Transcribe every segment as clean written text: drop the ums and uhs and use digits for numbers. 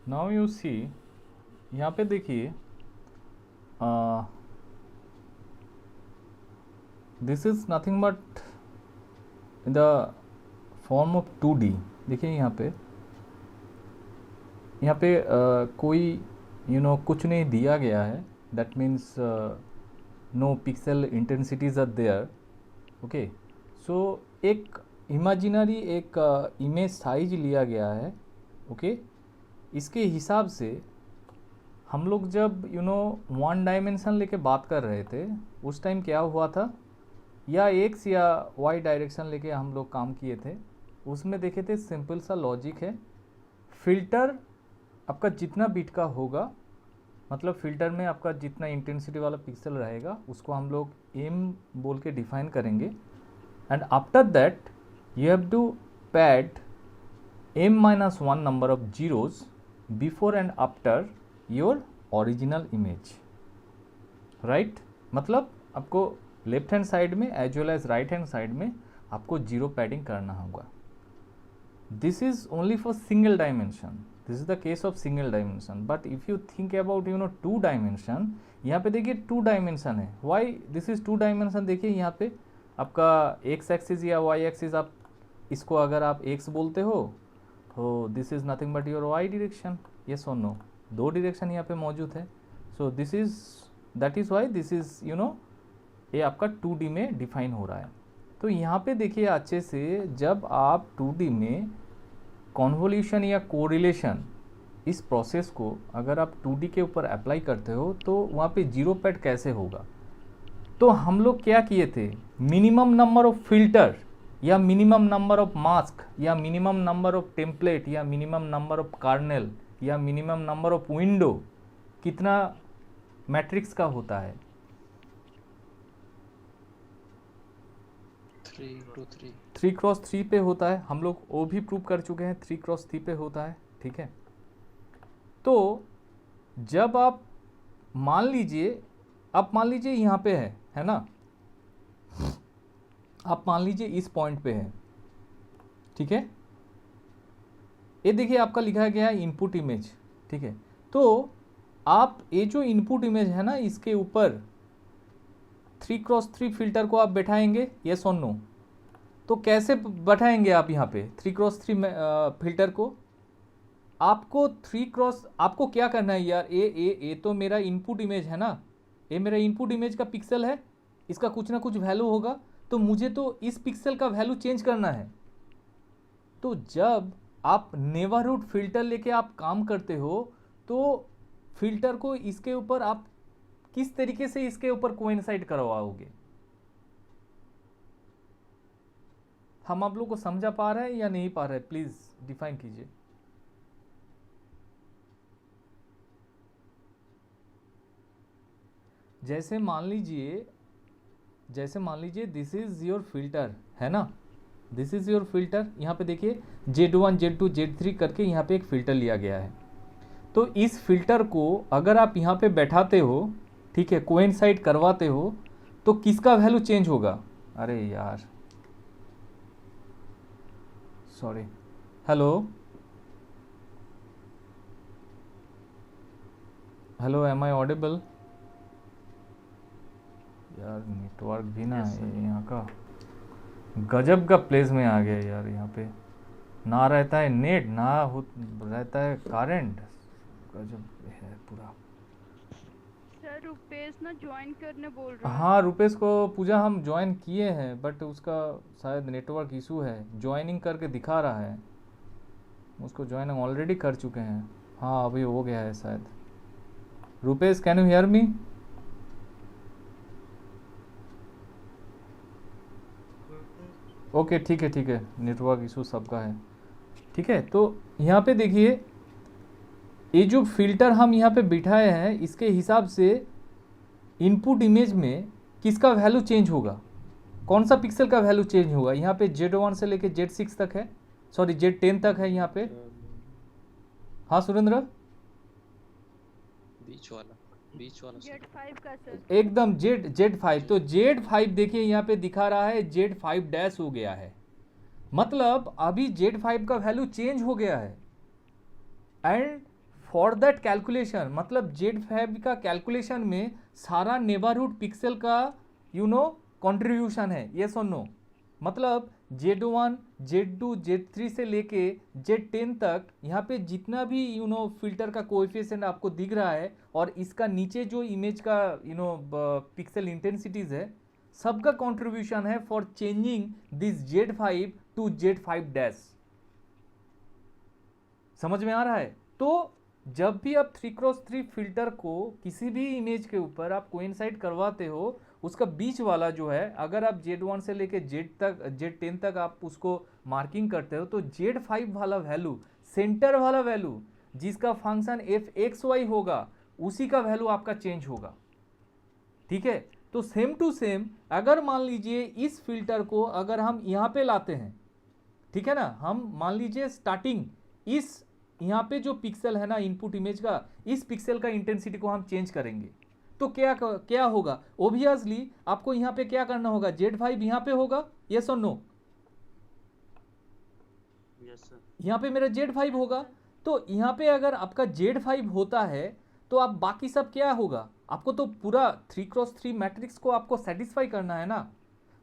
Now you see, यहाँ पे देखिए this is nothing but in the form of 2D। देखिए यहाँ पे कोई कुछ नहीं दिया गया है, that means no pixel intensities are there. Okay, so एक इमेजिनरी एक इमेज साइज लिया गया है। ओके, इसके हिसाब से हम लोग जब वन डायमेंशन लेके बात कर रहे थे उस टाइम क्या हुआ था, या एक्स या वाई डायरेक्शन लेके हम लोग काम किए थे, उसमें देखे थे सिंपल सा लॉजिक है। फिल्टर आपका जितना बिट का होगा, मतलब फिल्टर में आपका जितना इंटेंसिटी वाला पिक्सल रहेगा उसको हम लोग एम बोल के डिफाइन करेंगे, and after that you have to pad m-1 number of zeros before and after your original image, right. मतलब आपको लेफ्ट हैंड साइड में as well as right hand side में आपको जीरो पैडिंग करना होगा। This is only for single dimension, this is the case of single dimension. But if you think about 2 dimension, यहाँ पे देखिए 2 डायमेंशन है। Why this is 2 dimension? देखिए यहाँ पे आपका एक्स एक्सिस या वाई एक्सिस, आप इसको अगर आप एक्स बोलते हो तो this is nothing but your y direction, yes और नो, 2 डायरेक्शन यहाँ पे मौजूद है। So this is that is why this is ये आपका 2D में डिफाइन हो रहा है। तो यहाँ पे देखिए अच्छे से, जब आप 2D में कॉन्वोल्यूशन या कोरिलेशन इस प्रोसेस को अगर आप 2D के ऊपर अप्लाई करते हो तो वहाँ पे जीरो पैड कैसे होगा। तो हम लोग क्या किए थे, मिनिमम नंबर ऑफ फिल्टर या मिनिमम नंबर ऑफ मास्क या मिनिमम नंबर ऑफ टेम्पलेट या मिनिमम नंबर ऑफ कार्नेल या मिनिमम नंबर ऑफ विंडो कितना मैट्रिक्स का होता है, 3x3 पे होता है। हम लोग वो भी प्रूव कर चुके हैं, 3x3 पे होता है, ठीक है। तो जब आप मान लीजिए यहाँ पे है ना, आप मान लीजिए इस पॉइंट पे है, ठीक है। ये देखिए आपका लिखा गया है इनपुट इमेज, ठीक है। तो आप ये जो इनपुट इमेज है ना, इसके ऊपर 3x3 फिल्टर को आप बैठाएंगे, यस और नो। तो कैसे बैठाएंगे आप यहाँ पे 3x3 फिल्टर को? आपको क्या करना है यार, ये तो मेरा इनपुट इमेज है ना, ये मेरा इनपुट इमेज का पिक्सल है, इसका कुछ ना कुछ वैल्यू होगा, तो मुझे तो इस पिक्सल का वैल्यू चेंज करना है। तो जब आप नेबरहुड फिल्टर लेके आप काम करते हो तो फिल्टर को इसके ऊपर आप किस तरीके से इसके ऊपर कोइंसाइड करवाओगे। हम आप लोग को समझा पा रहे हैं या नहीं पा रहे, प्लीज डिफाइन कीजिए। जैसे मान लीजिए दिस इज योर फिल्टर है ना, दिस इज योर फिल्टर। यहाँ पे देखिए Z1 Z2 Z3 करके यहाँ पे एक फिल्टर लिया गया है। तो इस फिल्टर को अगर आप यहाँ पे बैठाते हो, ठीक है, कोइंसाइड करवाते हो, तो किसका वैल्यू चेंज होगा? अरे यार sorry, hello am I audible? यार नेटवर्क भी ना यहाँ का गजब का प्लेस में आ गया यार। यहाँ पे ना रहता है नेट, ना रहता है करंट, गजब है पूरा। सर रुपेश ना ज्वाइन करने बोल रहा है। हाँ रुपेश को पूजा हम ज्वाइन किए हैं, बट उसका शायद नेटवर्क इशू है, ज्वाइनिंग करके दिखा रहा है, उसको ज्वाइन हम ऑलरेडी कर चुके हैं। हाँ अभी हो गया है शायद। Rupesh can you hear me? Okay ठीक है, नेटवर्क इशू सबका है, ठीक है। तो यहाँ पे देखिए ये जो फिल्टर हम यहाँ पे बिठाए हैं, इसके हिसाब से इनपुट इमेज में किसका वैल्यू चेंज होगा, कौन सा पिक्सल का वैल्यू चेंज होगा। यहाँ पे Z1 से लेके Z6 तक है, सॉरी Z10 तक है यहाँ पे। हाँ सुरेंद्र, बीच वाला Z5 का सर, एकदम Z5। तो Z5 देखिए यहाँ पे दिखा रहा है Z5 डैश हो गया है, मतलब अभी Z5 का वैल्यू चेंज हो गया है। एंड फॉर दैट कैलकुलेशन, मतलब Z5 का कैलकुलेशन में सारा नेबरहुड पिक्सल का कंट्रीब्यूशन है, यस और नो। मतलब Z1, Z2, Z3 से लेके Z10 तक यहाँ पे जितना भी फिल्टर का कोएफिशिएंट आपको दिख रहा है और इसका नीचे जो इमेज का पिक्सल इंटेंसिटीज है, सबका कंट्रीब्यूशन है for changing this Z5 to Z5 dash. समझ में आ रहा है? तो जब भी आप 3x3 फिल्टर को किसी भी इमेज के ऊपर आप कोइंसाइड करवाते हो, उसका बीच वाला जो है, अगर आप Z1 से लेके Z10 तक आप उसको मार्किंग करते हो, तो Z5 वाला वैल्यू, सेंटर वाला वैल्यू जिसका फंक्शन fxy होगा, उसी का वैल्यू आपका चेंज होगा। ठीक है? तो सेम टू सेम अगर मान लीजिए इस फिल्टर को अगर हम यहाँ पे लाते हैं, ठीक है ना, हम मान लीजिए स्टार्टिंग इस यहाँ पे जो पिक्सल है ना इनपुट इमेज का, इस पिक्सल का इंटेंसिटी को हम चेंज करेंगे, तो क्या होगा? ओब्वियसली आपको यहाँ पे क्या करना होगा? Z5 यहाँ पे होगा, यस और नो? Yes sir. यहाँ पे मेरा Z5 होगा। तो यहाँ पे अगर आपका Z5 होता है तो आप बाकी सब क्या होगा? आपको तो पूरा 3x3 मैट्रिक्स को आपको सेटिस्फाई करना है ना।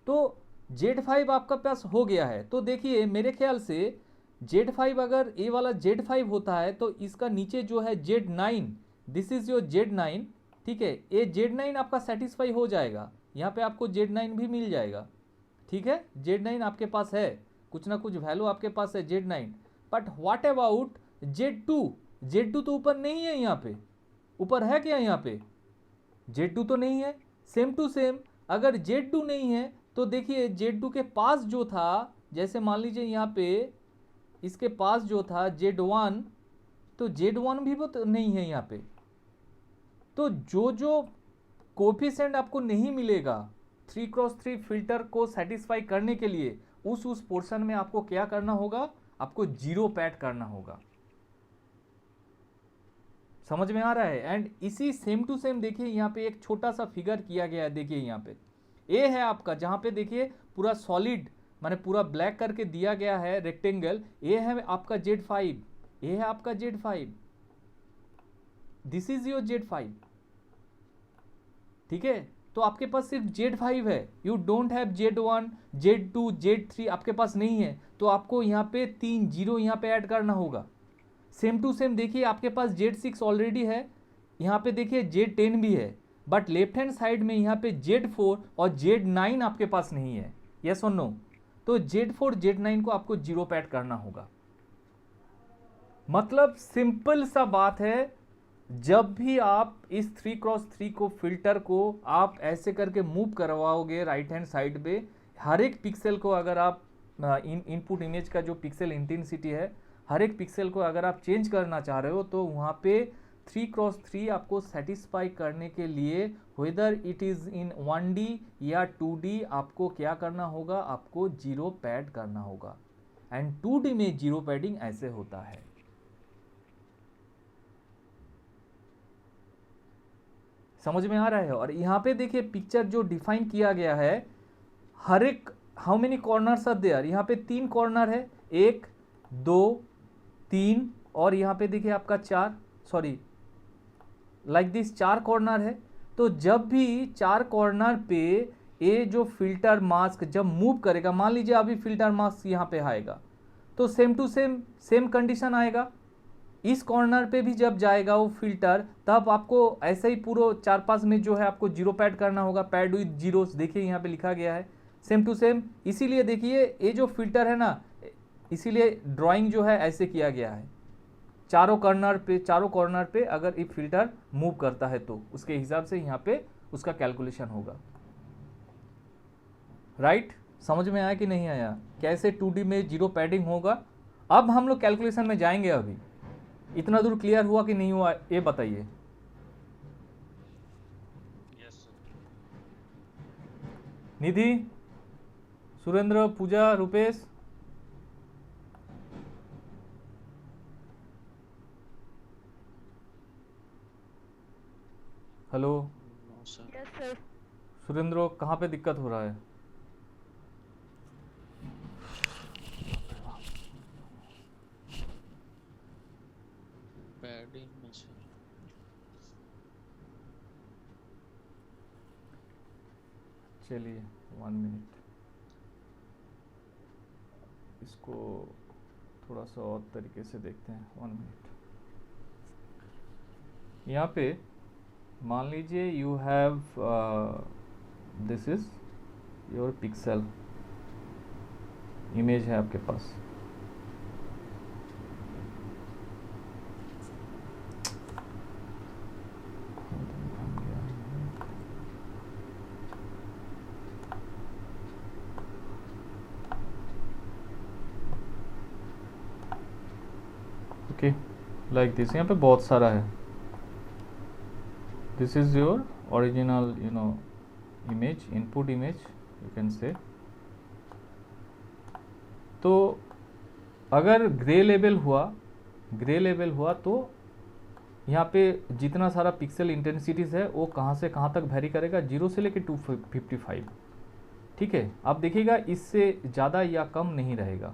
तो Z5 आपका पास हो गया है। तो देखिए मेरे ख्याल से Z5 अगर ये वाला Z5 होता है तो इसका नीचे जो है Z9, this is your Z9, ठीक है, ये Z9 आपका सेटिस्फाई हो जाएगा। यहाँ पे आपको Z9 भी मिल जाएगा, ठीक है, Z9 आपके पास है, कुछ ना कुछ वैल्यू आपके पास है Z9। But what about Z2? Z2 तो ऊपर नहीं है, यहाँ पे ऊपर है क्या? यहाँ पे Z2 तो नहीं है। सेम टू सेम अगर Z2 नहीं है तो देखिए Z2 के पास जो था, जैसे मान लीजिए यहाँ पे इसके पास जो था Z1, तो Z1 भी वो तो नहीं है यहाँ पे। तो जो कोफिशिएंट आपको नहीं मिलेगा 3x3 फिल्टर को सेटिस्फाई करने के लिए, उस पोर्शन में आपको क्या करना होगा? आपको जीरो पैड करना होगा। समझ में आ रहा है? एंड इसी सेम टू सेम देखिए यहाँ पे एक छोटा सा फिगर किया गया है। देखिए यहाँ पे ए है आपका, जहाँ पे देखिए पूरा सॉलिड माने पूरा ब्लैक करके दिया गया है रेक्टेंगल। ए है आपका Z5, ए है आपका Z5, this is your Z5, ठीक है। तो आपके पास सिर्फ Z5 है, you don't have Z1, Z2, Z3 आपके पास नहीं है। तो आपको यहाँ पे 3 जीरो यहाँ पे ऐड करना होगा। सेम टू सेम देखिए आपके पास Z6 ऑलरेडी है, यहाँ पे देखिए Z10 भी है, बट लेफ्ट हैंड साइड में यहाँ पे Z4 और Z9 आपके पास नहीं है, यस और नो? तो Z4 Z9 को आपको जीरो पे ऐड करना होगा। मतलब सिंपल सा बात है, जब भी आप इस 3x3 को फिल्टर को आप ऐसे करके मूव करवाओगे राइट हैंड साइड पे, हर एक पिक्सल को अगर आप इनपुट इमेज का जो पिक्सल इंटेंसिटी है, हर एक पिक्सल को अगर आप चेंज करना चाह रहे हो, तो वहाँ पे 3x3 आपको सेटिस्फाई करने के लिए whether it is in 1D या 2D आपको क्या करना होगा? आपको जीरो पैड करना होगा। एंड 2D में जीरो पैडिंग ऐसे होता है। समझ में आ रहा है? और यहाँ पे देखिए पिक्चर जो डिफाइन किया गया है, हर एक how many corners are there? यहाँ पे 3 कॉर्नर है, 1 2 3 और यहाँ पे देखिए आपका 4, सॉरी लाइक दिस 4 कॉर्नर है। तो जब भी 4 कॉर्नर पे ये जो फिल्टर मास्क जब मूव करेगा, मान लीजिए अभी फिल्टर मास्क यहाँ पे आएगा, तो सेम टू सेम कंडीशन आएगा। इस कॉर्नर पे भी जब जाएगा वो फिल्टर, तब आपको ऐसे ही पूरा 4-5 में जो है आपको जीरो पैड करना होगा, पैड विद जीरोस, देखिए यहाँ पे लिखा गया है सेम टू सेम। इसीलिए देखिए ये जो फिल्टर है ना, इसीलिए ड्राइंग जो है ऐसे किया गया है, चारों कॉर्नर पे अगर एक फिल्टर मूव करता है तो उसके हिसाब से यहाँ पे उसका कैलकुलेशन होगा। राइट? समझ में आया कि नहीं आया? कैसे 2D में जीरो पैडिंग होगा? अब हम लोग कैलकुलेशन में जाएंगे। अभी इतना दूर क्लियर हुआ कि नहीं हुआ, ये बताइए। Nidhi, Surendra, Pooja, Rupesh, hello. Yes sir. Surendra, कहाँ पे दिक्कत हो रहा है? पैडिंग में से चलिए 1 मिनट, इसको थोड़ा सा और तरीके से देखते हैं। 1 मिनट। यहाँ पे मान लीजिए you have this is your pixel image है आपके पास। ओके, लाइक दिस, यहाँ पे बहुत सारा है। This is your original image, input image you can say. तो अगर ग्रे लेवल हुआ तो यहाँ पे जितना सारा पिक्सल इंटेंसिटीज़ है वो कहाँ से कहाँ तक वैरी करेगा, 0 से लेके 255। ठीक है, आप देखिएगा इससे ज़्यादा या कम नहीं रहेगा।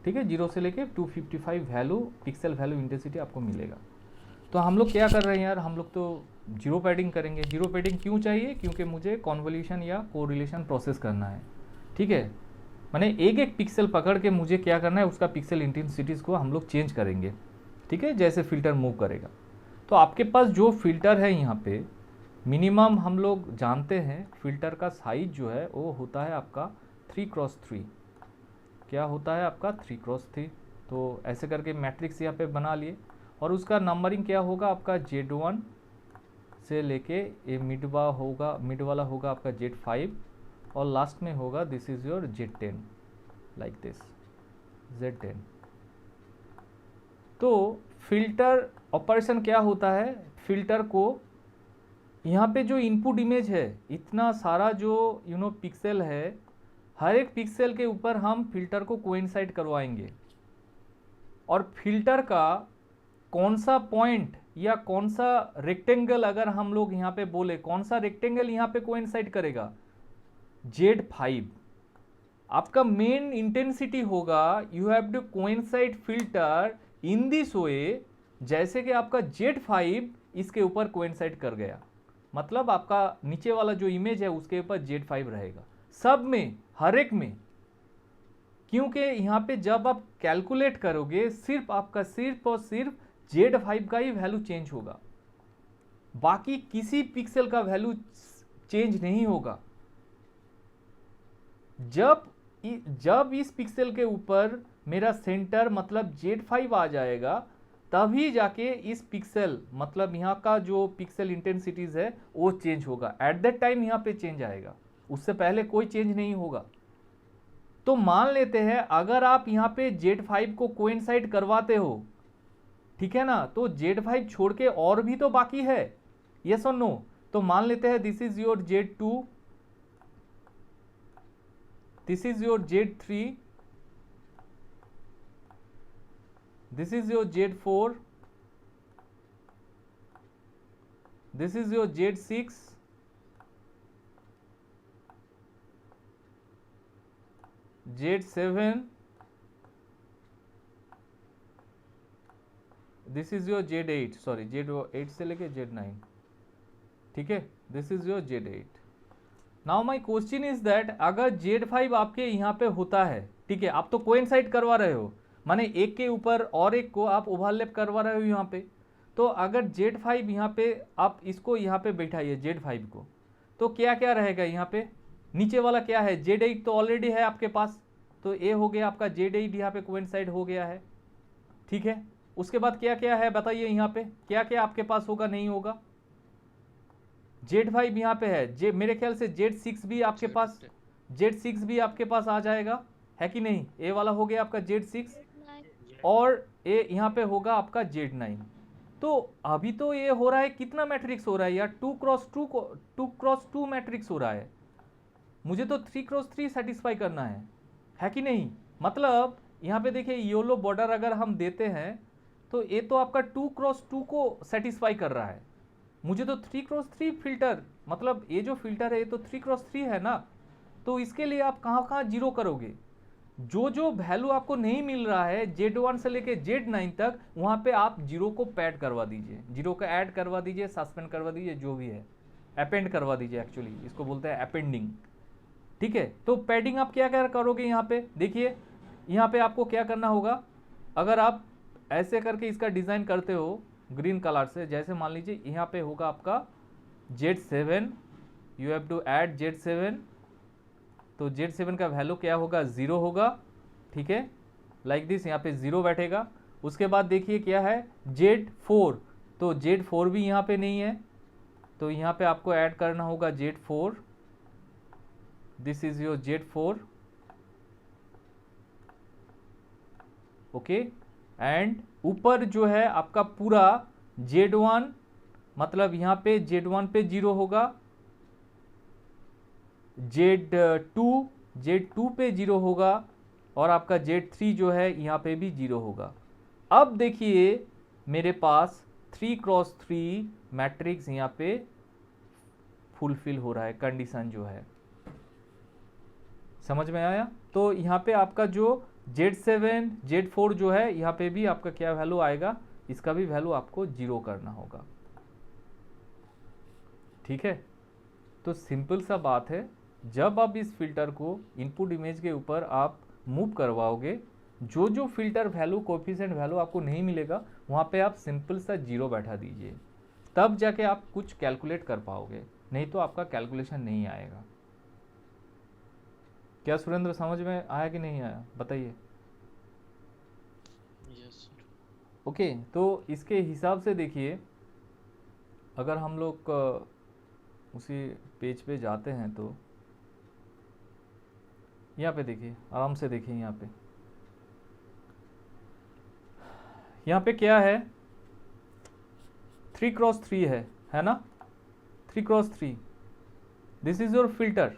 ठीक है, 0 से लेके 255 वैल्यू, पिक्सल वैल्यू इंटेंसिटी आपको मिलेगा। तो हम लोग क्या कर रहे हैं यार, हम लोग तो जीरो पैडिंग करेंगे। जीरो पैडिंग क्यों चाहिए? क्योंकि मुझे कॉन्वोल्यूशन या कोरिलेशन प्रोसेस करना है। ठीक है, माने एक एक पिक्सल पकड़ के मुझे क्या करना है, उसका पिक्सल इंटेंसिटीज़ को हम लोग चेंज करेंगे। ठीक है, जैसे फ़िल्टर मूव करेगा। तो आपके पास जो फ़िल्टर है यहाँ पे मिनिमम हम लोग जानते हैं फ़िल्टर का साइज जो है वो होता है आपका 3x3। क्या होता है आपका 3x3। तो ऐसे करके मैट्रिक्स यहाँ पे बना लिए और उसका नंबरिंग क्या होगा आपका Z1 से लेके ये मिड वाला होगा आपका Z5 और लास्ट में होगा this is your Z10, like this Z10। तो फिल्टर ऑपरेशन क्या होता है, फिल्टर को यहाँ पे जो इनपुट इमेज है, इतना सारा जो पिक्सल है, हर एक पिक्सल के ऊपर हम फिल्टर को कोइंसाइड करवाएंगे और फिल्टर का कौन सा पॉइंट या कौन सा रेक्टेंगल, अगर हम लोग यहाँ पे बोले कौन सा रेक्टेंगल यहाँ पे कोइंसाइड करेगा, Z5। आपका मेन इंटेंसिटी होगा, you have to coincide filter in this way, जैसे कि आपका Z5 इसके ऊपर कोइंसाइड कर गया। मतलब आपका नीचे वाला जो इमेज है उसके ऊपर Z5 रहेगा, सब में, हर एक में। क्योंकि यहाँ पे जब आप कैलकुलेट करोगे सिर्फ आपका सिर्फ और सिर्फ Z5 का ही वैल्यू चेंज होगा, बाकी किसी पिक्सल का वैल्यू चेंज नहीं होगा। जब इस पिक्सल के ऊपर मेरा सेंटर मतलब Z5 आ जाएगा, तभी जाके इस पिक्सल मतलब यहाँ का जो पिक्सल इंटेंसिटीज है वो चेंज होगा। एट दैट टाइम यहाँ पे चेंज आएगा, उससे पहले कोई चेंज नहीं होगा। तो मान लेते हैं अगर आप यहाँ पे Z5 को कोइंसाइड करवाते हो, ठीक है ना, तो Z5 छोड़ के और भी तो बाकी है, यस और नो। तो मान लेते हैं this is your Z2, this is your Z3, this is your Z4, this is your Z6, Z7, this is your Z8, sorry Z8 से लेके Z9। ठीक है, this is your Z8। Now my question is that अगर Z5 आपके यहाँ पे होता है, ठीक है, आप तो कोइंसाइड करवा रहे हो, माने एक के ऊपर और एक को आप ओवरलैप करवा रहे हो यहाँ पे। तो अगर Z5 यहाँ पे आप इसको यहाँ पे बैठाइए Z5 को, तो क्या क्या रहेगा यहाँ पे, नीचे वाला क्या है, Z8 तो ऑलरेडी है आपके पास, तो ये हो गया आपका Z8 यहाँ पे कोइंसाइड हो गया है। ठीक है, उसके बाद क्या क्या है बताइए, यहाँ पे क्या क्या आपके पास होगा, नहीं होगा। Z5 यहाँ पे है, मेरे ख्याल से Z6 भी आपके पास, Z6 भी आपके पास आ जाएगा, है कि नहीं। ए वाला हो गया आपका Z6 और ए यहाँ पे होगा आपका Z9। तो अभी तो ये हो रहा है, कितना मैट्रिक्स हो रहा है यार, 2x2 मैट्रिक्स हो रहा है। मुझे तो 3x3 सेटिस्फाई करना है कि नहीं। मतलब यहाँ पे देखिए येलो बॉर्डर अगर हम देते हैं तो ये तो आपका 2x2 को सेटिस्फाई कर रहा है। मुझे तो 3x3 फिल्टर, मतलब ये जो फिल्टर है ये तो 3x3 है ना, तो इसके लिए आप कहाँ कहाँ जीरो करोगे। जो जो वैल्यू आपको नहीं मिल रहा है Z1 से लेके Z9 तक, वहां पे आप जीरो को पैड करवा दीजिए, जीरो को ऐड करवा दीजिए, सस्पेंड करवा दीजिए, जो भी है अपेंड करवा दीजिए, एक्चुअली इसको बोलते हैं अपेंडिंग। ठीक है, तो पैडिंग आप क्या क्या करोगे यहाँ पे देखिए, यहाँ पे आपको क्या करना होगा, अगर आप ऐसे करके इसका डिज़ाइन करते हो ग्रीन कलर से, जैसे मान लीजिए यहाँ पे होगा आपका Z7, you have to add Z7, तो Z7 का वैल्यू क्या होगा, 0 होगा। ठीक है, लाइक दिस, यहाँ पे 0 बैठेगा। उसके बाद देखिए क्या है Z4, तो Z4 भी यहाँ पे नहीं है, तो यहाँ पे आपको ऐड करना होगा Z4, this is your Z4, okay. And ऊपर जो है आपका पूरा Z1, मतलब यहाँ पे Z1 पे 0 होगा, Z2 पे 0 होगा, और आपका Z3 जो है यहाँ पे भी 0 होगा। अब देखिए मेरे पास 3x3 मैट्रिक्स यहाँ पे फुलफिल हो रहा है, कंडीशन जो है, समझ में आया। तो यहाँ पे आपका जो Z7 Z4 जो है, यहाँ पे भी आपका क्या वैल्यू आएगा, इसका भी वैल्यू आपको 0 करना होगा। ठीक है, तो सिंपल सा बात है, जब आप इस फिल्टर को इनपुट इमेज के ऊपर आप मूव करवाओगे, जो जो फिल्टर वैल्यू कोएफिशिएंट वैल्यू आपको नहीं मिलेगा, वहाँ पे आप सिंपल सा 0 बैठा दीजिए, तब जाके आप कुछ कैलकुलेट कर पाओगे, नहीं तो आपका कैलकुलेशन नहीं आएगा। क्या सुरेंद्र समझ में आया कि नहीं आया, बताइए। ओके, तो इसके हिसाब से देखिए, अगर हम लोग उसी पेज पे जाते हैं तो यहाँ पे देखिए, आराम से देखिए, यहाँ पे क्या है, 3x3 है ना, 3x3, this is your filter.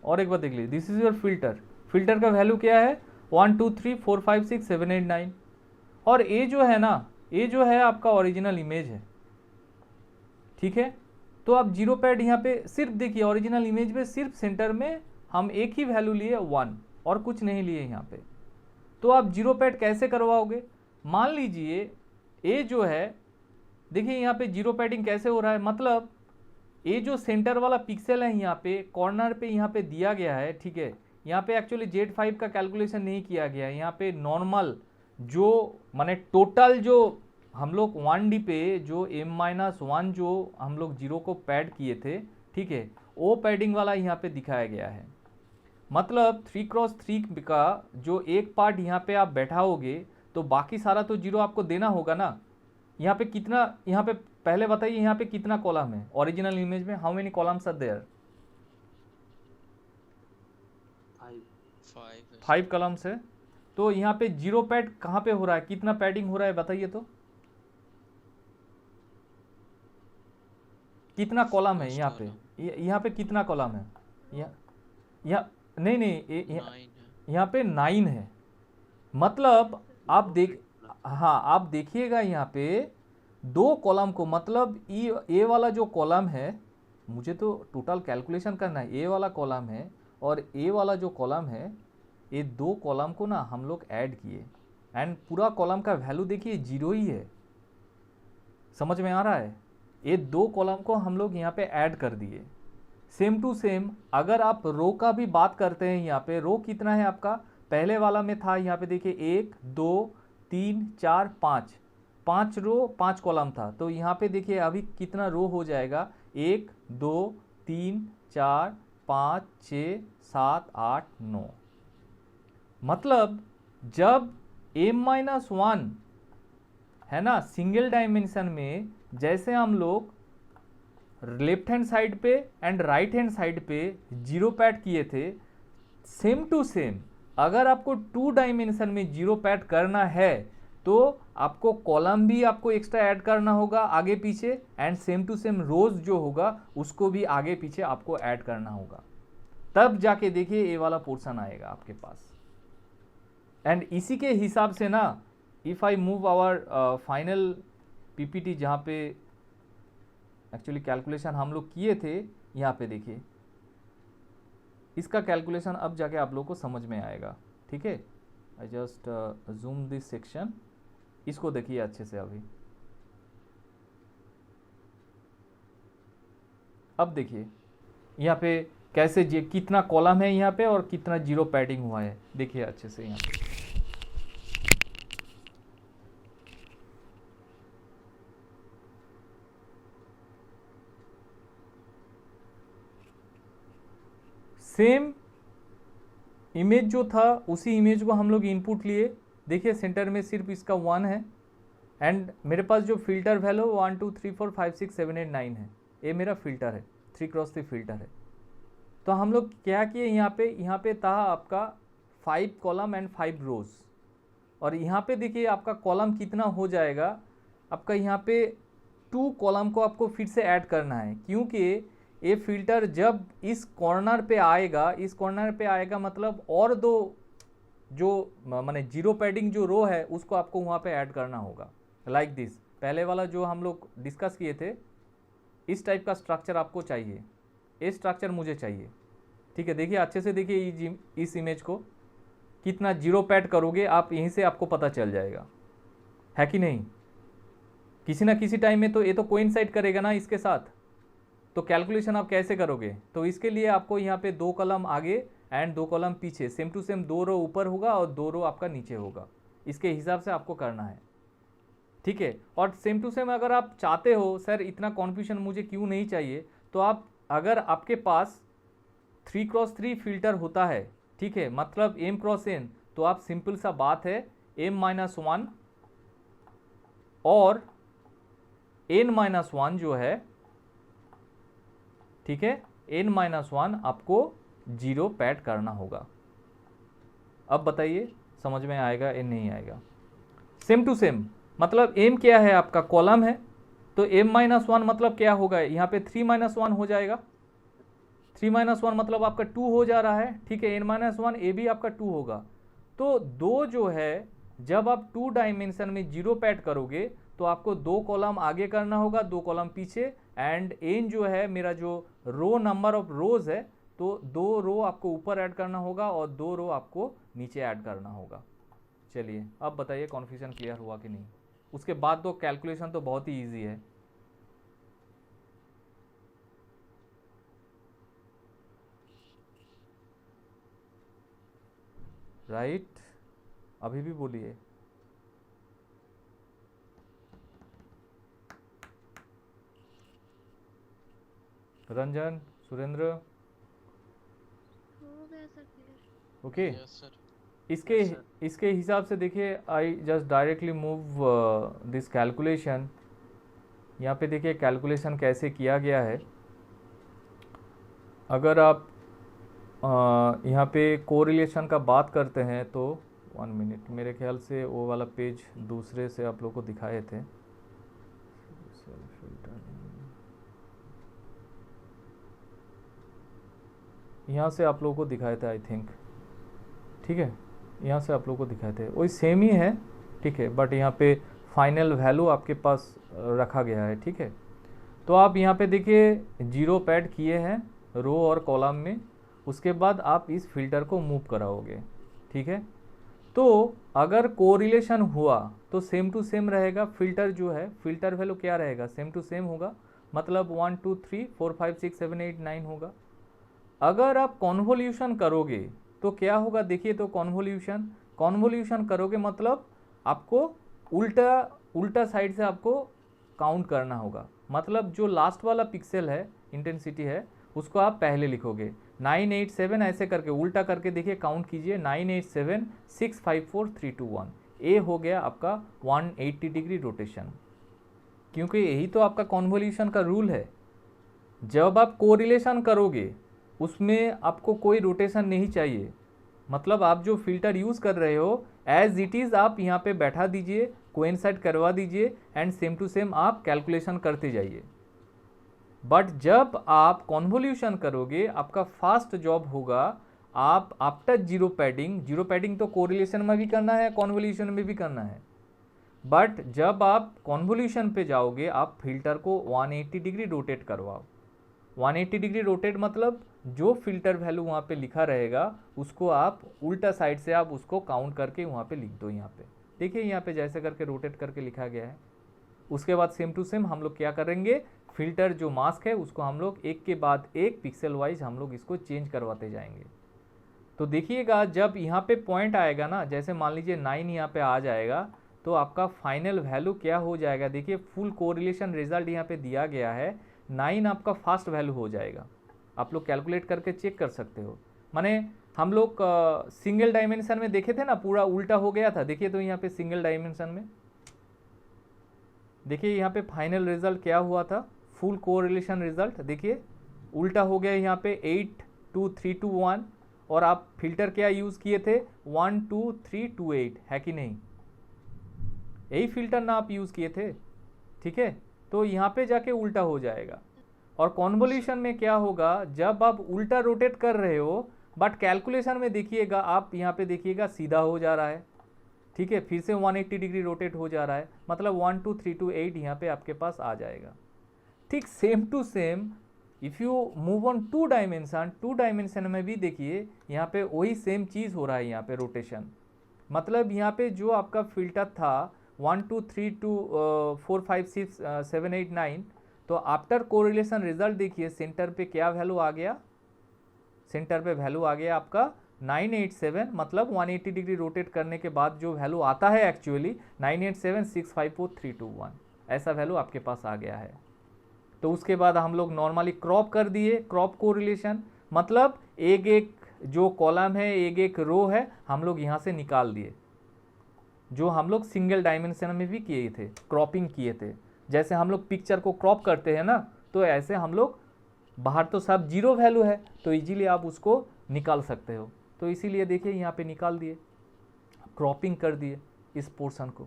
और एक बार देख लीजिए, this is your filter, filter का वैल्यू क्या है 1 2 3 4 5 6 7 8 9, और ये जो है ना, ये जो है आपका ओरिजिनल इमेज है। ठीक है, तो आप जीरो पैड यहाँ पे सिर्फ देखिए, ओरिजिनल इमेज में सिर्फ सेंटर में हम एक ही वैल्यू लिए 1, और कुछ नहीं लिए यहाँ पे। तो आप जीरो पैड कैसे करवाओगे, मान लीजिए ये जो है, देखिए यहाँ पे जीरो पैडिंग कैसे हो रहा है, मतलब ये जो सेंटर वाला पिक्सल है यहाँ पे कॉर्नर पे यहाँ पे दिया गया है। ठीक है, यहाँ पे एक्चुअली Z5 का कैलकुलेशन नहीं किया गया है, यहाँ पे नॉर्मल जो माने टोटल जो हम लोग 1D पे जो M-1 जो हम लोग 0 को पैड किए थे, ठीक है, वो पैडिंग वाला यहाँ पे दिखाया गया है। मतलब 3x3 का जो एक पार्ट यहाँ पे आप बैठाओगे, तो बाकी सारा तो 0 आपको देना होगा ना। यहाँ पे कितना, यहाँ पे पहले बताइए, यहाँ पे कितना कॉलम है ओरिजिनल इमेज में, how many columns are there, 5 columns है। तो यहाँ पे 0 पैड कहाँ पे हो रहा है, कितना पैडिंग हो रहा है बताइए तो, कितना कॉलम है यहाँ पे, यहाँ पे कितना कॉलम है, यहाँ नहीं यहाँ पे 9 है। मतलब आप देख, हाँ आप देखिएगा यहाँ पे 2 कॉलम को, मतलब ए वाला जो कॉलम है, मुझे तो टोटल कैलकुलेशन करना है, ए वाला कॉलम है और ए वाला जो कॉलम है, ये 2 कॉलम को ना हम लोग ऐड किए, एंड पूरा कॉलम का वैल्यू देखिए 0 ही है। समझ में आ रहा है, ये 2 कॉलम को हम लोग यहाँ पे ऐड कर दिए। सेम टू सेम अगर आप रो का भी बात करते हैं, यहाँ पे रो कितना है आपका, पहले वाला में था यहाँ पे देखिए 1 2 3 4 5 रो 5 कॉलम था, तो यहाँ पे देखिए अभी कितना रो हो जाएगा, 1 2 3 4 5 6 7 8 9। मतलब जब M-1 है ना सिंगल डायमेंशन में, जैसे हम लोग लेफ्ट हैंड साइड पे एंड राइट हैंड साइड पे 0 पैड किए थे, सेम टू सेम अगर आपको 2 डायमेंशन में 0 पैड करना है, तो आपको कॉलम भी आपको एक्स्ट्रा ऐड करना होगा आगे पीछे, एंड सेम टू सेम रोज जो होगा उसको भी आगे पीछे आपको ऐड करना होगा, तब जाके देखिए ये वाला पोर्शन आएगा आपके पास। एंड इसी के हिसाब से ना, if I move our final PPT जहाँ पे एक्चुअली कैलकुलेशन हम लोग किए थे, यहाँ पे देखिए इसका कैलकुलेशन अब जाके आप लोग को समझ में आएगा। ठीक है, I just zoom this section, इसको देखिए अच्छे से अभी। अब देखिए यहाँ पे कैसे कितना कॉलम है यहाँ पे और कितना जीरो पैडिंग हुआ है, देखिए अच्छे से यहाँ पे। सेम इमेज जो था उसी इमेज को हम लोग इनपुट लिए, देखिए सेंटर में सिर्फ इसका 1 है एंड मेरे पास जो फिल्टर वैल्यू 1 2 3 4 5 6 7 8 9 है, ये मेरा फिल्टर है, 3x3 फिल्टर है। तो हम लोग क्या किए, यहाँ पे था आपका 5 कॉलम एंड 5 रोज, और यहाँ पे देखिए आपका कॉलम कितना हो जाएगा, आपका यहाँ पे 2 कॉलम को आपको फिर से ऐड करना है, क्योंकि ये फिल्टर जब इस कॉर्नर पे आएगा, मतलब और दो जो माने जीरो पैडिंग जो रो है उसको आपको वहाँ पे ऐड करना होगा, लाइक दिस। पहले वाला जो हम लोग डिस्कस किए थे, इस टाइप का स्ट्रक्चर आपको चाहिए, ये स्ट्रक्चर मुझे चाहिए, ठीक है। देखिए अच्छे से देखिए इस इमेज को, कितना जीरो पैड करोगे आप यहीं से आपको पता चल जाएगा, है कि नहीं। किसी ना किसी टाइम में तो ये तो कोइंसाइड करेगा ना इसके साथ, तो कैलकुलेशन आप कैसे करोगे, तो इसके लिए आपको यहाँ पे 2 कॉलम आगे एंड 2 कॉलम पीछे, सेम टू सेम 2 रो ऊपर होगा और 2 रो आपका नीचे होगा, इसके हिसाब से आपको करना है, ठीक है। और सेम टू सेम अगर आप चाहते हो सर इतना कॉन्फ्यूजन मुझे क्यों नहीं चाहिए, तो आप अगर आपके पास 3x3 फिल्टर होता है, ठीक है, मतलब m×n, तो आप सिंपल सा बात है m-1 और n-1 जो है, ठीक है, n-1 आपको जीरो पैड करना होगा। अब बताइए समझ में आएगा या नहीं आएगा। सेम टू सेम मतलब m क्या है आपका कॉलम है, तो m-1 मतलब क्या होगा, यहाँ पे 3-1 हो जाएगा, 3-1 मतलब आपका 2 हो जा रहा है, ठीक है, n-1 ये भी आपका 2 होगा। तो 2 जो है जब आप 2 डायमेंशन में जीरो पैड करोगे तो आपको 2 कॉलम आगे करना होगा, 2 कॉलम पीछे, एंड n जो है मेरा जो रो नंबर ऑफ रोज है, तो 2 रो आपको ऊपर ऐड करना होगा और 2 रो आपको नीचे ऐड करना होगा। चलिए अब बताइए कन्फ्यूजन क्लियर हुआ कि नहीं। उसके बाद तो कैलकुलेशन तो बहुत ही ईजी है। राइट, अभी भी बोलिए। रंजन, सुरेंद्र, हो गया sir clear. Okay. Yes sir. इसके हिसाब से देखिए, I just directly move this calculation. यहाँ पे देखिए कैलकुलेशन कैसे किया गया है। अगर आप यहाँ पे कोरिलेशन का बात करते हैं तो 1 मिनट, मेरे ख्याल से वो वाला पेज दूसरे से आप लोगों को दिखाए थे। यहाँ से आप लोगों को दिखाए थे आई थिंक, ठीक है, यहाँ से आप लोगों को दिखाए थे, वही सेम ही है, ठीक है, बट यहाँ पे फाइनल वैल्यू आपके पास रखा गया है, ठीक है। तो आप यहाँ पे देखिए जीरो पैड किए हैं रो और कॉलम में, उसके बाद आप इस फिल्टर को मूव कराओगे, ठीक है। तो अगर कोरिलेशन हुआ तो सेम टू सेम रहेगा, फिल्टर जो है फिल्टर वैल्यू क्या रहेगा, सेम टू सेम होगा, मतलब 1 2 3 4 5 6 7 8 9 होगा। अगर आप कॉन्वोल्यूशन करोगे तो क्या होगा, देखिए, तो कॉन्वोल्यूशन करोगे मतलब आपको उल्टा साइड से आपको काउंट करना होगा, मतलब जो लास्ट वाला पिक्सल है इंटेंसिटी है उसको आप पहले लिखोगे 987, ऐसे करके उल्टा करके देखिए काउंट कीजिए, 987 6 5 4 3 2 1, ये हो गया आपका 180 डिग्री रोटेशन, क्योंकि यही तो आपका कॉन्वोल्यूशन का रूल है। जब आप कोरिलेशन करोगे उसमें आपको कोई रोटेशन नहीं चाहिए, मतलब आप जो फिल्टर यूज़ कर रहे हो एज इट इज़ आप यहाँ पे बैठा दीजिए, कोइंसाइड करवा दीजिए एंड सेम टू सेम आप कैलकुलेशन करते जाइए। बट जब आप कॉन्वोल्यूशन करोगे आपका फास्ट जॉब होगा, आप आफ्टर जीरो पैडिंग तो कोरिलेशन में भी करना है, कॉन्वोल्यूशन में भी करना है, बट जब आप कॉन्वोल्यूशन पे जाओगे आप फिल्टर को 180 डिग्री रोटेट करवाओ, 180 डिग्री रोटेट मतलब जो फिल्टर वैल्यू वहाँ पे लिखा रहेगा उसको आप उल्टा साइड से आप उसको काउंट करके वहाँ पे लिख दो। यहाँ पे देखिए, यहाँ पे जैसे करके रोटेट करके लिखा गया है। उसके बाद सेम टू सेम हम लोग क्या करेंगे, फिल्टर जो मास्क है उसको हम लोग एक के बाद एक पिक्सल वाइज हम लोग इसको चेंज करवाते जाएंगे। तो देखिएगा जब यहाँ पे पॉइंट आएगा ना, जैसे मान लीजिए 9 यहाँ पे आ जाएगा, तो आपका फाइनल वैल्यू क्या हो जाएगा, देखिए फुल कोरिलेशन रिजल्ट यहाँ पे दिया गया है, 9 आपका फास्ट वैल्यू हो जाएगा। आप लोग कैलकुलेट करके चेक कर सकते हो। माने हम लोग सिंगल डायमेंशन में देखे थे ना, पूरा उल्टा हो गया था। देखिए तो यहाँ पे सिंगल डायमेंशन में देखिए यहाँ पे फाइनल रिजल्ट क्या हुआ था, फुल कोरिलेशन रिजल्ट देखिए उल्टा हो गया यहाँ पे 8 2 3 2 1, और आप फिल्टर क्या यूज़ किए थे 1 2 3 2 8, है कि नहीं, यही फिल्टर ना आप यूज़ किए थे। ठीक है, तो यहाँ पे जाके उल्टा हो जाएगा। और कॉन्वोल्यूशन में क्या होगा, जब आप उल्टा रोटेट कर रहे हो बट कैलकुलेशन में देखिएगा आप यहाँ पे देखिएगा सीधा हो जा रहा है। ठीक है, फिर से 180 डिग्री रोटेट हो जा रहा है, मतलब 1 2 3 2 8 यहाँ पे आपके पास आ जाएगा। ठीक same to same if you move on two dimension में भी देखिए यहाँ पे वही सेम चीज़ हो रहा है। यहाँ पे रोटेशन मतलब यहाँ पे जो आपका फिल्टर था 1 2 3 2 4 5 6 7 8 9, तो आफ्टर कोरिलेशन रिजल्ट देखिए सेंटर पे क्या वैल्यू आ गया, सेंटर पे वैल्यू आ गया आपका 987, मतलब 180 डिग्री रोटेट करने के बाद जो वैल्यू आता है एक्चुअली 987654321, ऐसा वैल्यू आपके पास आ गया है। तो उसके बाद हम लोग नॉर्मली क्रॉप कर दिए, क्रॉप कोरिलेशन मतलब एक एक जो कॉलम है एक एक रो है हम लोग यहाँ से निकाल दिए, जो हम लोग सिंगल डायमेंशन में भी किए थे, क्रॉपिंग किए थे। जैसे हम लोग पिक्चर को क्रॉप करते हैं ना, तो ऐसे हम लोग बाहर तो सब जीरो वैल्यू है तो इजीली आप उसको निकाल सकते हो। तो इसीलिए देखिए यहाँ पे निकाल दिए, क्रॉपिंग कर दिए इस पोर्शन को।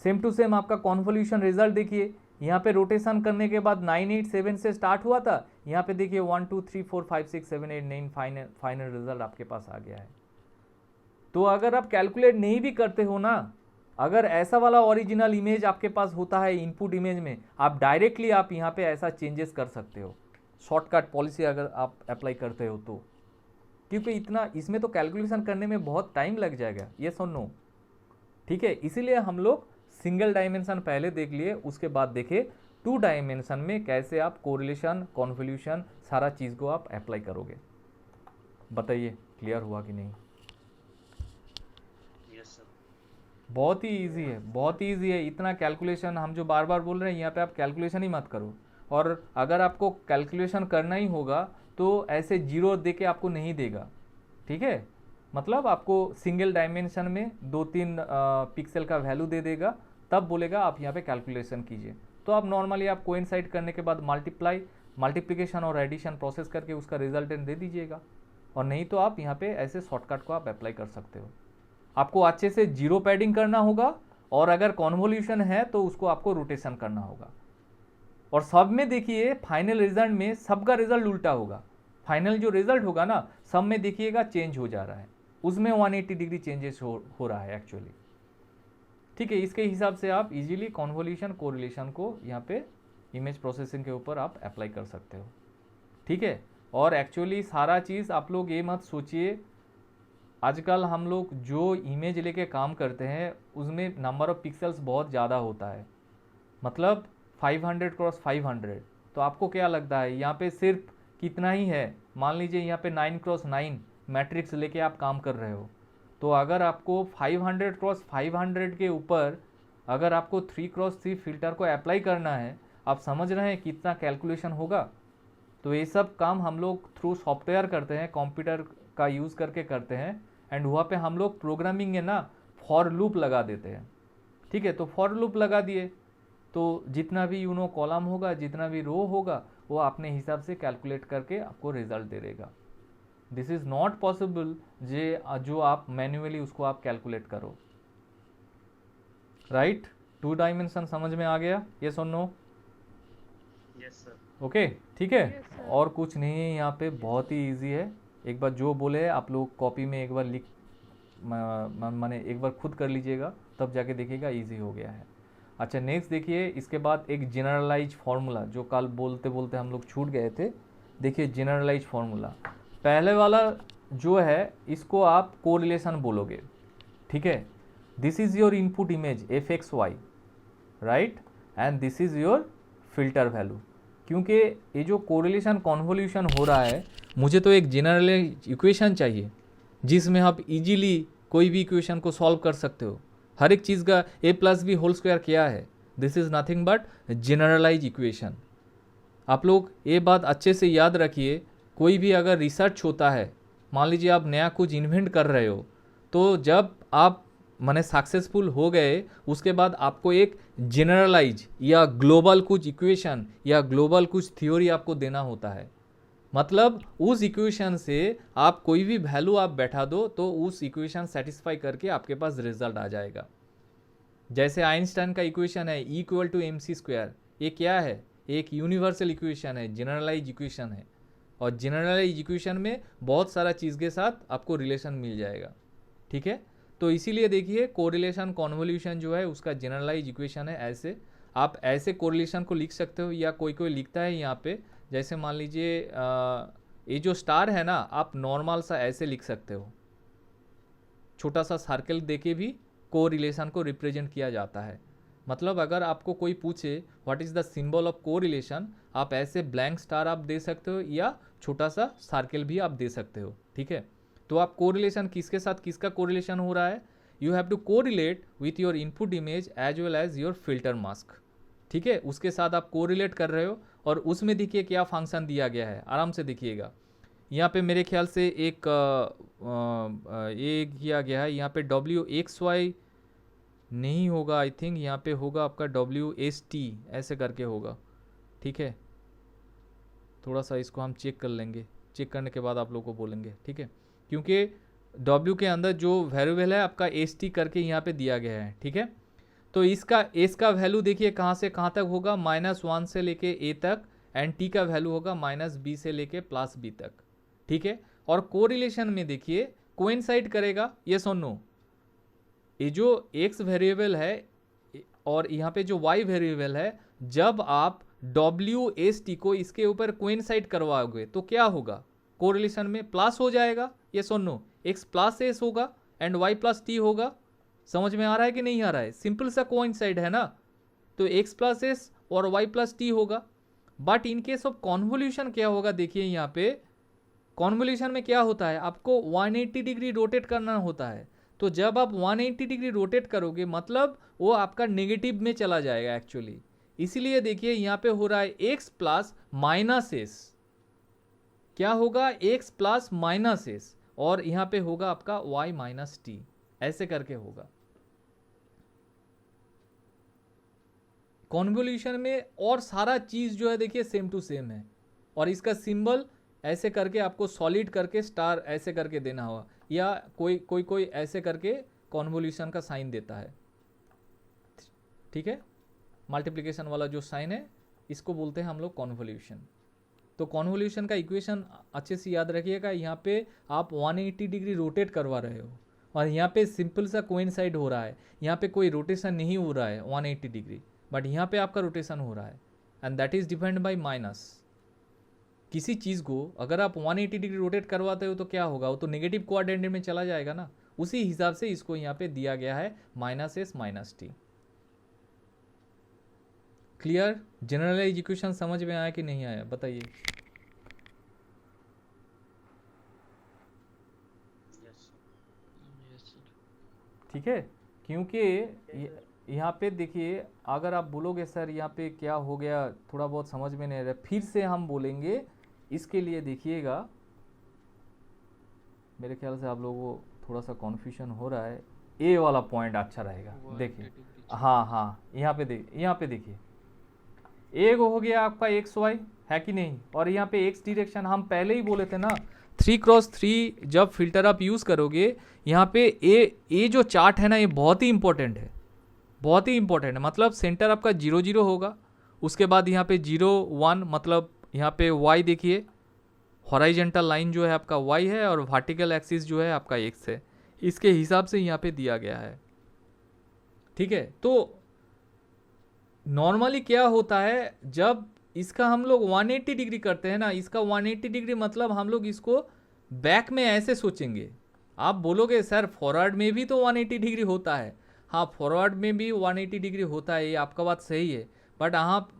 सेम टू सेम आपका कॉन्वोल्यूशन रिजल्ट देखिए, यहाँ पे रोटेशन करने के बाद 987 से स्टार्ट हुआ था, यहाँ पे देखिए 1 2 3 4 5 6 7 8 9 फाइनल रिजल्ट आपके पास आ गया है। तो अगर आप कैलकुलेट नहीं भी करते हो ना, अगर ऐसा वाला ओरिजिनल इमेज आपके पास होता है इनपुट इमेज में, आप डायरेक्टली आप यहाँ पे ऐसा चेंजेस कर सकते हो, शॉर्टकट पॉलिसी अगर आप अप्लाई करते हो तो, क्योंकि इतना इसमें तो कैलकुलेशन करने में बहुत टाइम लग जाएगा, ये सुन नो। ठीक है, इसीलिए हम लोग सिंगल डायमेंशन पहले देख लिए, उसके बाद देखे टू डायमेंशन में कैसे आप कोरिलेशन कॉन्वोल्यूशन सारा चीज़ को आप अप्लाई करोगे। बताइए क्लियर हुआ कि नहीं? बहुत ही इजी है, बहुत ही इजी है। इतना कैलकुलेशन हम जो बार बार बोल रहे हैं यहाँ पे आप कैलकुलेशन ही मत करो, और अगर आपको कैलकुलेशन करना ही होगा तो ऐसे जीरो दे के आपको नहीं देगा। ठीक है, मतलब आपको सिंगल डायमेंशन में 2-3 पिक्सल का वैल्यू दे देगा, तब बोलेगा आप यहाँ पे कैलकुलेशन कीजिए। तो आप नॉर्मली आप कोइंसाइड करने के बाद मल्टीप्लिकेशन और एडिशन प्रोसेस करके उसका रिजल्टेंट दे दीजिएगा, और नहीं तो आप यहाँ पे ऐसे शॉर्टकट को आप अप्लाई कर सकते हो। आपको अच्छे से जीरो पैडिंग करना होगा, और अगर कॉन्वोल्यूशन है तो उसको आपको रोटेशन करना होगा। और सब में देखिए फाइनल रिजल्ट में सबका रिजल्ट उल्टा होगा, फाइनल जो रिजल्ट होगा ना सब में देखिएगा चेंज हो जा रहा है, उसमें 180 डिग्री चेंजेस हो रहा है एक्चुअली। ठीक है, इसके हिसाब से आप इजीली कॉन्वोल्यूशन कोरिलेशन को यहाँ पे इमेज प्रोसेसिंग के ऊपर आप अप्लाई कर सकते हो। ठीक है, और एक्चुअली सारा चीज़ आप लोग ये मत सोचिए, आजकल हम लोग जो इमेज लेके काम करते हैं उसमें नंबर ऑफ पिक्सल्स बहुत ज़्यादा होता है, मतलब 500 क्रॉस 500। तो आपको क्या लगता है यहाँ पे सिर्फ कितना ही है, मान लीजिए यहाँ पे 9 क्रॉस 9 मैट्रिक्स लेके आप काम कर रहे हो, तो अगर आपको 500 क्रॉस 500 के ऊपर अगर आपको 3 क्रॉस 3 फिल्टर को अप्लाई करना है, आप समझ रहे हैं कितना कैलकुलेशन होगा। तो ये सब काम हम लोग थ्रू सॉफ्टवेयर करते हैं, कंप्यूटर का यूज़ करके करते हैं, एंड वहाँ पे हम लोग प्रोग्रामिंग है ना फॉर लूप लगा देते हैं। ठीक है, तो फॉर लूप लगा दिए तो जितना भी कॉलम होगा, जितना भी रो होगा, वो अपने हिसाब से कैलकुलेट करके आपको रिजल्ट दे देगा। दिस इज़ नॉट पॉसिबल जो आप मैन्युअली उसको आप कैलकुलेट करो। राइट, टू डायमेंशन समझ में आ गया, ये सुन नो? Yes sir. ओके, ठीक है। Yes, sir. और कुछ नहीं है यहाँ पे, बहुत ही इजी है। एक बार जो बोले आप लोग कॉपी में एक बार माने एक बार खुद कर लीजिएगा, तब जाके देखिएगा इजी हो गया है। अच्छा नेक्स्ट देखिए, इसके बाद एक जनरलाइज फार्मूला जो कल बोलते बोलते हम लोग छूट गए थे। देखिए जनरलाइज फार्मूला, पहले वाला जो है इसको आप कोरिलेशन बोलोगे, ठीक है। This is your input image f x y, right, and this is your filter value. क्योंकि ये जो कोरिलेशन कॉन्वोल्यूशन हो रहा है, मुझे तो एक जनरलाइज इक्वेशन चाहिए जिसमें आप इजीली कोई भी इक्वेशन को सॉल्व कर सकते हो। हर एक चीज़ का A plus B whole square क्या है, this is nothing but generalize equation. आप लोग ये बात अच्छे से याद रखिए, कोई भी अगर रिसर्च होता है, मान लीजिए आप नया कुछ इन्वेंट कर रहे हो, तो जब आप माने सक्सेसफुल हो गए उसके बाद आपको एक जनरलाइज या ग्लोबल कुछ इक्वेशन या ग्लोबल कुछ थ्योरी आपको देना होता है। मतलब उस इक्वेशन से आप कोई भी वैल्यू आप बैठा दो तो उस इक्वेशन सेटिस्फाई करके आपके पास रिजल्ट आ जाएगा। जैसे आइंस्टाइन का इक्वेशन है E इक्वल टू mc², ये क्या है, एक यूनिवर्सल इक्वेशन है, जनरलाइज इक्वेशन है। और जनरलाइज इक्वेशन में बहुत सारा चीज़ के साथ आपको रिलेशन मिल जाएगा, ठीक है। तो इसीलिए देखिए कोरिलेशन कॉन्वोल्यूशन जो है उसका जनरलाइज इक्वेशन है। ऐसे आप ऐसे कोरिलेशन को लिख सकते हो, या कोई कोई लिखता है यहाँ पे, जैसे मान लीजिए ये जो स्टार है ना, आप नॉर्मल सा ऐसे लिख सकते हो, छोटा सा सर्कल देके भी कोरिलेशन को रिप्रेजेंट किया जाता है। मतलब अगर आपको कोई पूछे what is the symbol of correlation, आप ऐसे ब्लैंक स्टार आप दे सकते हो या छोटा सा सर्कल भी आप दे सकते हो, ठीक है। तो आप कोरिलेशन किसके साथ किसका कोरिलेशन हो रहा है, you have to correlate with your input image as well as your filter mask, ठीक है। उसके साथ आप कोरिलेट कर रहे हो और उसमें देखिए क्या फंक्शन दिया गया है, आराम से देखिएगा। यहाँ पे मेरे ख्याल से एक ये किया गया है, यहाँ पे WXY नहीं होगा, आई थिंक यहाँ पे होगा आपका WST ऐसे करके होगा, ठीक है। थोड़ा सा इसको हम चेक कर लेंगे, चेक करने के बाद आप लोग को बोलेंगे, ठीक है। क्योंकि W के अंदर जो वेरिएबल है आपका ST करके यहाँ पे दिया गया है, ठीक है। तो इसका S का वैल्यू देखिए कहाँ से कहाँ तक होगा, -1 से लेके A तक, एंड T का वैल्यू होगा -B से लेके +B तक, ठीक है। और कोरिलेशन में देखिए कोइंसाइड करेगा, यस और नो। ये जो X वेरिएबल है और यहाँ पे जो Y वेरिएबल है, जब आप WST को इसके ऊपर कोइंसाइड करवाओगे तो क्या होगा, कोरिलेशन में प्लस हो जाएगा, यस और नो। X प्लस S होगा एंड Y प्लस T होगा। समझ में आ रहा है कि नहीं आ रहा है, सिंपल सा कोइंसाइड है ना। तो X प्लस S और Y प्लस T होगा। But in case of convolution क्या होगा, देखिए यहाँ पे कॉन्वोल्यूशन में क्या होता है, आपको 180 डिग्री रोटेट करना होता है। तो जब आप 180 डिग्री रोटेट करोगे मतलब वो आपका नेगेटिव में चला जाएगा एक्चुअली। इसीलिए देखिए यहाँ पे हो रहा है x प्लस माइनस एस, क्या होगा x प्लस माइनस एस, और यहाँ पे होगा आपका y माइनस टी, ऐसे करके होगा। कॉन्वोल्यूशन में और सारा चीज जो है देखिए सेम टू सेम है, और इसका सिंबल ऐसे करके आपको सॉलिड करके स्टार ऐसे करके देना होगा, या कोई ऐसे करके कॉन्वोल्यूशन का साइन देता है, ठीक है। मल्टीप्लिकेशन वाला जो साइन है इसको बोलते हैं हम लोग कॉन्वोल्यूशन। तो कॉन्वोल्यूशन का इक्वेशन अच्छे से याद रखिएगा। यहाँ पे आप 180 डिग्री रोटेट करवा रहे हो और यहाँ पे सिंपल सा कोइंसाइड हो रहा है, यहाँ पे कोई रोटेशन नहीं हो रहा है 180 डिग्री, बट यहाँ पे आपका रोटेशन हो रहा है, and that is depend bye minus. किसी चीज़ को अगर आप 180 डिग्री रोटेट करवाते हो तो क्या होगा, वो तो नेगेटिव कोऑर्डिनेट में चला जाएगा ना। उसी हिसाब से इसको यहाँ पे दिया गया है -s -t। Clear, generalize equation समझ में आया कि नहीं आया बताइए। ठीक है, क्योंकि यहाँ पे देखिए अगर आप बोलोगे सर यहाँ पे क्या हो गया, थोड़ा बहुत समझ में नहीं आ रहा, फिर से हम बोलेंगे। इसके लिए देखिएगा, मेरे ख्याल से आप लोगों को थोड़ा सा कन्फ्यूजन हो रहा है, ए वाला पॉइंट अच्छा रहेगा। देखिए हाँ यहाँ पे देखिए एक हो गया आपका XY है कि नहीं, और यहाँ पे X डायरेक्शन हम पहले ही बोले थे ना, 3x3 जब फिल्टर आप यूज़ करोगे यहाँ पे ए जो चार्ट है ना, ये बहुत ही इंपॉर्टेंट है, बहुत ही इंपॉर्टेंट है। मतलब सेंटर आपका 0 0 होगा, उसके बाद यहाँ पे 0 1, मतलब यहाँ पे Y देखिए, हॉराइजेंटल लाइन जो है आपका Y है और वर्टिकल एक्सिस जो है आपका X है, इसके हिसाब से यहाँ पे दिया गया है, ठीक है। तो नॉर्मली क्या होता है, जब इसका हम लोग 180 डिग्री करते हैं ना, इसका 180 डिग्री मतलब हम लोग इसको बैक में ऐसे सोचेंगे। आप बोलोगे सर फॉरवर्ड में भी तो 180 डिग्री होता है। हाँ, फॉरवर्ड में भी 180 डिग्री होता है, ये आपका बात सही है। बट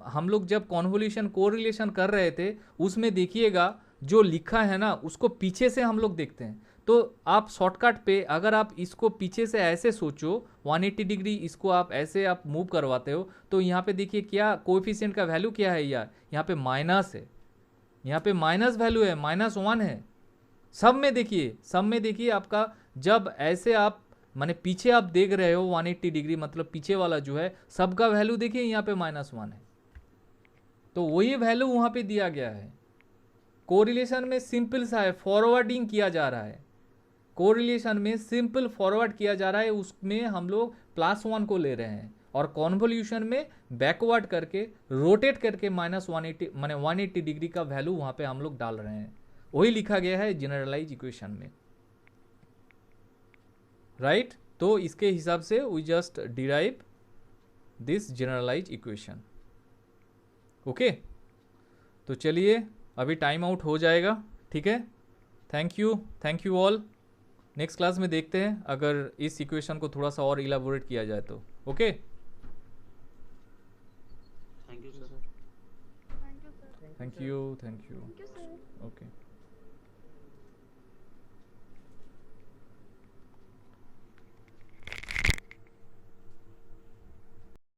हम लोग जब कॉन्वोल्यूशन कोरिलेशन कर रहे थे, उसमें देखिएगा जो लिखा है ना, उसको पीछे से हम लोग देखते हैं। तो आप शॉर्टकट पे अगर आप इसको पीछे से ऐसे सोचो 180 डिग्री, इसको आप ऐसे आप मूव करवाते हो, तो यहाँ पे देखिए क्या कोएफिशिएंट का वैल्यू क्या है यार, यहाँ पे माइनस है, यहाँ पे माइनस वैल्यू है, -1 है। सब में देखिए आपका, जब ऐसे आप माने पीछे आप देख रहे हो 180 डिग्री, मतलब पीछे वाला जो है सबका वैल्यू देखिए यहाँ पे -1 है। तो वही वैल्यू वहाँ पे दिया गया है। कोरिलेशन में सिंपल सा है, फॉरवर्डिंग किया जा रहा है। कोरिलेशन में सिंपल फॉरवर्ड किया जा रहा है, उसमें हम लोग +1 को ले रहे हैं, और कॉन्वोल्यूशन में बैकवर्ड करके रोटेट करके -180 माने 180 डिग्री का वैल्यू वहाँ पे हम लोग डाल रहे हैं। वही लिखा गया है जनरलाइज इक्वेशन में, राइट। तो इसके हिसाब से we just derive this generalize equation. Okay, तो चलिए अभी टाइम आउट हो जाएगा, ठीक है। Thank you all. Next class में देखते हैं अगर इस इक्वेशन को थोड़ा सा और इलाबोरेट किया जाए तो। Okay, thank you sir. Thank you sir. Thank you thank you sir. Okay.